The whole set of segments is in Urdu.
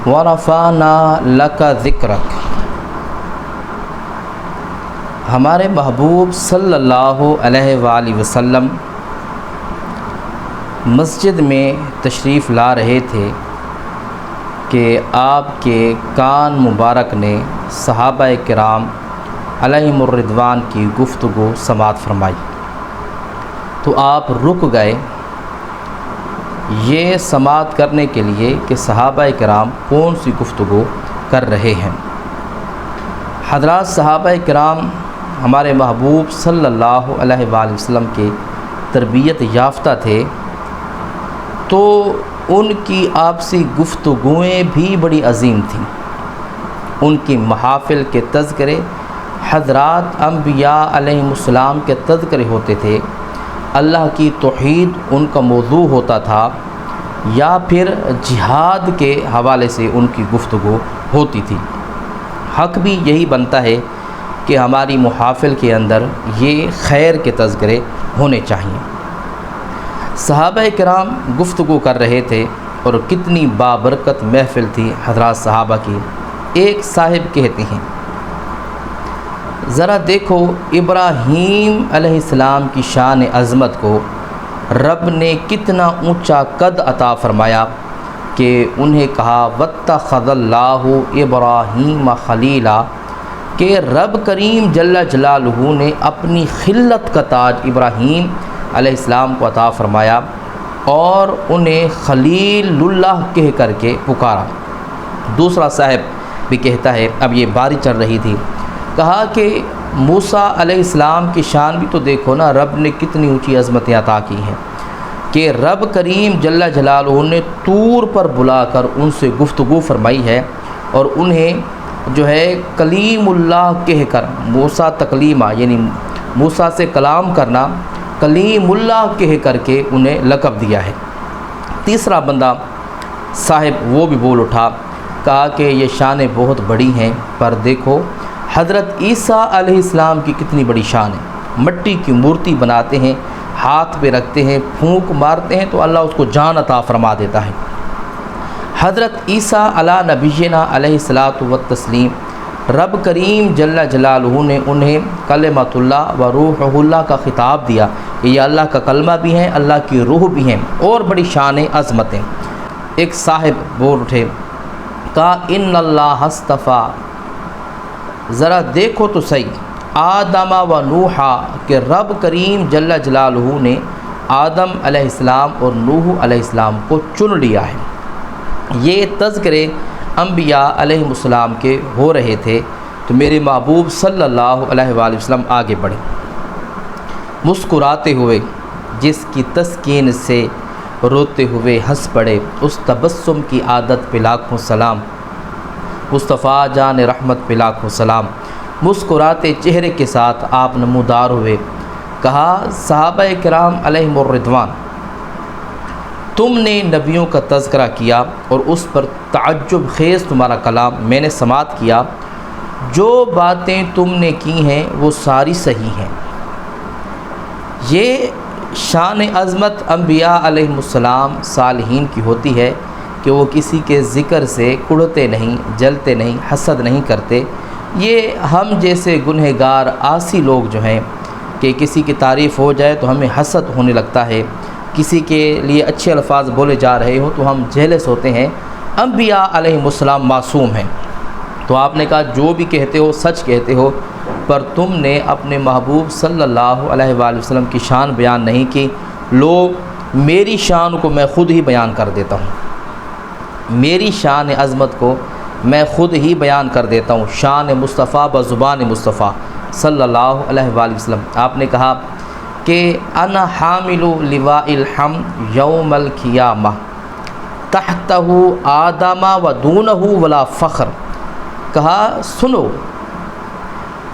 ورفعنا لک ذکرک، ہمارے محبوب صلی اللہ علیہ وآلہ وسلم مسجد میں تشریف لا رہے تھے کہ آپ کے کان مبارک نے صحابہ کرام علیہم الرضوان کی گفتگو سماعت فرمائی، تو آپ رک گئے یہ سماعت کرنے کے لیے کہ صحابہ کرام کون سی گفتگو کر رہے ہیں۔ حضرات صحابہ کرام ہمارے محبوب صلی اللہ علیہ وآلہ وسلم کے تربیت یافتہ تھے، تو ان کی آپسی گفتگویں بھی بڑی عظیم تھیں۔ ان کی محافل کے تذکرے حضرات انبیاء علیہم السلام کے تذکرے ہوتے تھے، اللہ کی توحید ان کا موضوع ہوتا تھا، یا پھر جہاد کے حوالے سے ان کی گفتگو ہوتی تھی۔ حق بھی یہی بنتا ہے کہ ہماری محافل کے اندر یہ خیر کے تذکرے ہونے چاہئیں۔ صحابہ کرام گفتگو کر رہے تھے اور کتنی بابرکت محفل تھی حضرات صحابہ کی۔ ایک صاحب کہتے ہیں، ذرا دیکھو ابراہیم علیہ السلام کی شان عظمت کو رب نے کتنا اونچا قد عطا فرمایا کہ انہیں کہا واتخذ اللہ ابراہیم خلیلا، کہ رب کریم جل جلالہ نے اپنی خلت کا تاج ابراہیم علیہ السلام کو عطا فرمایا اور انہیں خلیل اللہ کہہ کر کے پکارا۔ دوسرا صاحب بھی کہتا ہے، اب یہ باری چل رہی تھی، کہا کہ موسیٰ علیہ السلام کی شان بھی تو دیکھو نا، رب نے کتنی اونچی عظمتیں عطا کی ہیں کہ رب کریم جل جلالہ نے طور پر بلا کر ان سے گفتگو فرمائی ہے اور انہیں جو ہے کلیم اللہ کہہ کر، موسیٰ تکلیمہ یعنی موسیٰ سے کلام کرنا، کلیم اللہ کہہ کر کے انہیں لقب دیا ہے۔ تیسرا بندہ صاحب وہ بھی بول اٹھا، کہا کہ یہ شانیں بہت بڑی ہیں، پر دیکھو حضرت عیسیٰ علیہ السلام کی کتنی بڑی شان ہے، مٹی کی مورتی بناتے ہیں، ہاتھ پہ رکھتے ہیں، پھونک مارتے ہیں تو اللہ اس کو جان عطا فرما دیتا ہے۔ حضرت عیسیٰ علی نبینا علیہ الصلاۃ والتسلیم، رب کریم جل جلالہ نے انہیں کلمۃ اللہ و روح اللہ کا خطاب دیا، یہ اللہ کا کلمہ بھی ہیں، اللہ کی روح بھی ہیں، اور بڑی شان عظمتیں۔ ایک صاحب بول اٹھے، کہا ان اللہ اصطفیٰ، ذرا دیکھو تو صحیح آدم و نوحا، کہ رب کریم جل جلالہ نے آدم علیہ السلام اور نوح علیہ السلام کو چن لیا ہے۔ یہ تذکرے انبیاء علیہ السلام کے ہو رہے تھے، تو میرے محبوب صلی اللہ علیہ وآلہ وسلم آگے بڑھے، مسکراتے ہوئے جس کی تسکین سے روتے ہوئے ہنس پڑے، اس تبسم کی عادت پہ لاکھوں سلام، مصطفیٰ جان رحمت پہ لاکھوں سلام۔ مسکراتے چہرے کے ساتھ آپ نمودار ہوئے، کہا صحابہ کرام علیہم الرضوان، تم نے نبیوں کا تذکرہ کیا اور اس پر تعجب خیز تمہارا کلام میں نے سماعت کیا، جو باتیں تم نے کی ہیں وہ ساری صحیح ہیں۔ یہ شان عظمت انبیاء علیہم السلام صالحین کی ہوتی ہے کہ وہ کسی کے ذکر سے کڑھتے نہیں، جلتے نہیں، حسد نہیں کرتے۔ یہ ہم جیسے گنہگار عاصی لوگ جو ہیں کہ کسی کی تعریف ہو جائے تو ہمیں حسد ہونے لگتا ہے، کسی کے لیے اچھے الفاظ بولے جا رہے ہوں تو ہم جیلس ہوتے ہیں۔ انبیاء علیہم السلام معصوم ہیں، تو آپ نے کہا جو بھی کہتے ہو سچ کہتے ہو، پر تم نے اپنے محبوب صلی اللہ علیہ وآلہ وسلم کی شان بیان نہیں کی۔ لوگ میری شان کو میں خود ہی بیان کر دیتا ہوں، میری شان عظمت کو میں خود ہی بیان کر دیتا ہوں، شان مصطفیٰ بزبان مصطفیٰ صلی اللہ علیہ وآلہ وسلم۔ آپ نے کہا کہ انا حامل لواء الحمد یوم القیامہ تحتہ آدم و دونہ ولا فخر، کہا سنو،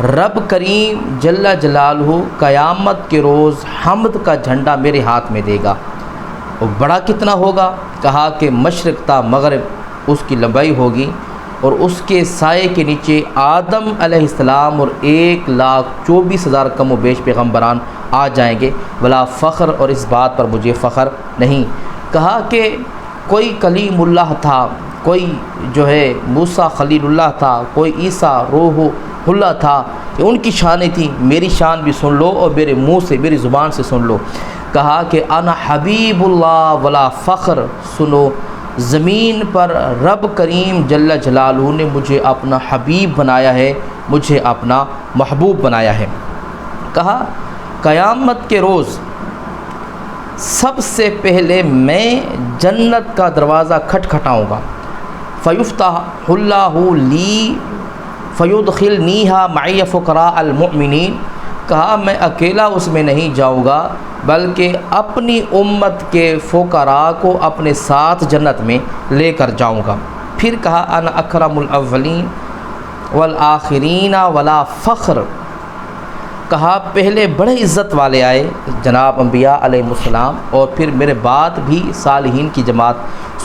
رب کریم جل جلالہ قیامت کے روز حمد کا جھنڈا میرے ہاتھ میں دے گا، اور بڑا کتنا ہوگا؟ کہا کہ مشرق تا مغرب اس کی لمبائی ہوگی، اور اس کے سائے کے نیچے آدم علیہ السلام اور 1,24,000 کم و بیش پیغمبران آ جائیں گے، ولا فخر، اور اس بات پر مجھے فخر نہیں۔ کہا کہ کوئی کلیم اللہ تھا، کوئی جو ہے موسیٰ خلیل اللہ تھا، کوئی عیسیٰ روح اللہ تھا، یہ ان کی شانیں تھیں، میری شان بھی سن لو اور میرے منہ سے، میری زبان سے سن لو۔ کہا کہ انا حبیب اللہ ولا فخر، سنو زمین پر رب کریم جل جلالہ نے مجھے اپنا حبیب بنایا ہے، مجھے اپنا محبوب بنایا ہے۔ کہا قیامت کے روز سب سے پہلے میں جنت کا دروازہ کھٹکھٹاؤں گا، فیفتح اللہ لی فیدخلنیہا معی فقراء المؤمنین۔ کہا میں اکیلا اس میں نہیں جاؤں گا بلکہ اپنی امت کے فقراء کو اپنے ساتھ جنت میں لے کر جاؤں گا۔ پھر کہا انا اکرم الاولین والآخرین ولا فخر۔ کہا پہلے بڑے عزت والے آئے جناب انبیاء علیہ السلام، اور پھر میرے بعد بھی صالحین کی جماعت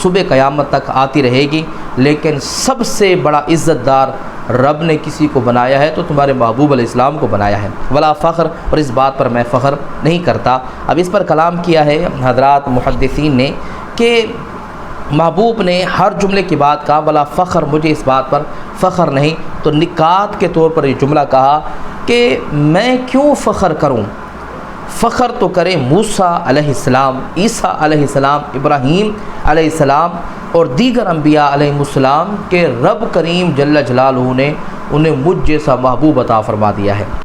صبح قیامت تک آتی رہے گی، لیکن سب سے بڑا عزت دار رب نے کسی کو بنایا ہے تو تمہارے محبوب علیہ السلام کو بنایا ہے، ولا فخر، اور اس بات پر میں فخر نہیں کرتا۔ اب اس پر کلام کیا ہے حضرات محدثین نے کہ محبوب نے ہر جملے کی بات کہا ولا فخر، مجھے اس بات پر فخر نہیں، تو نکات کے طور پر یہ جملہ کہا کہ میں کیوں فخر کروں، فخر تو کرے موسیٰ علیہ السلام، عیسیٰ علیہ السلام، ابراہیم علیہ السلام اور دیگر انبیاء علیہ السلام کے رب کریم جل جلالہ نے انہیں مجھ جیسا محبوب عطا فرما دیا ہے۔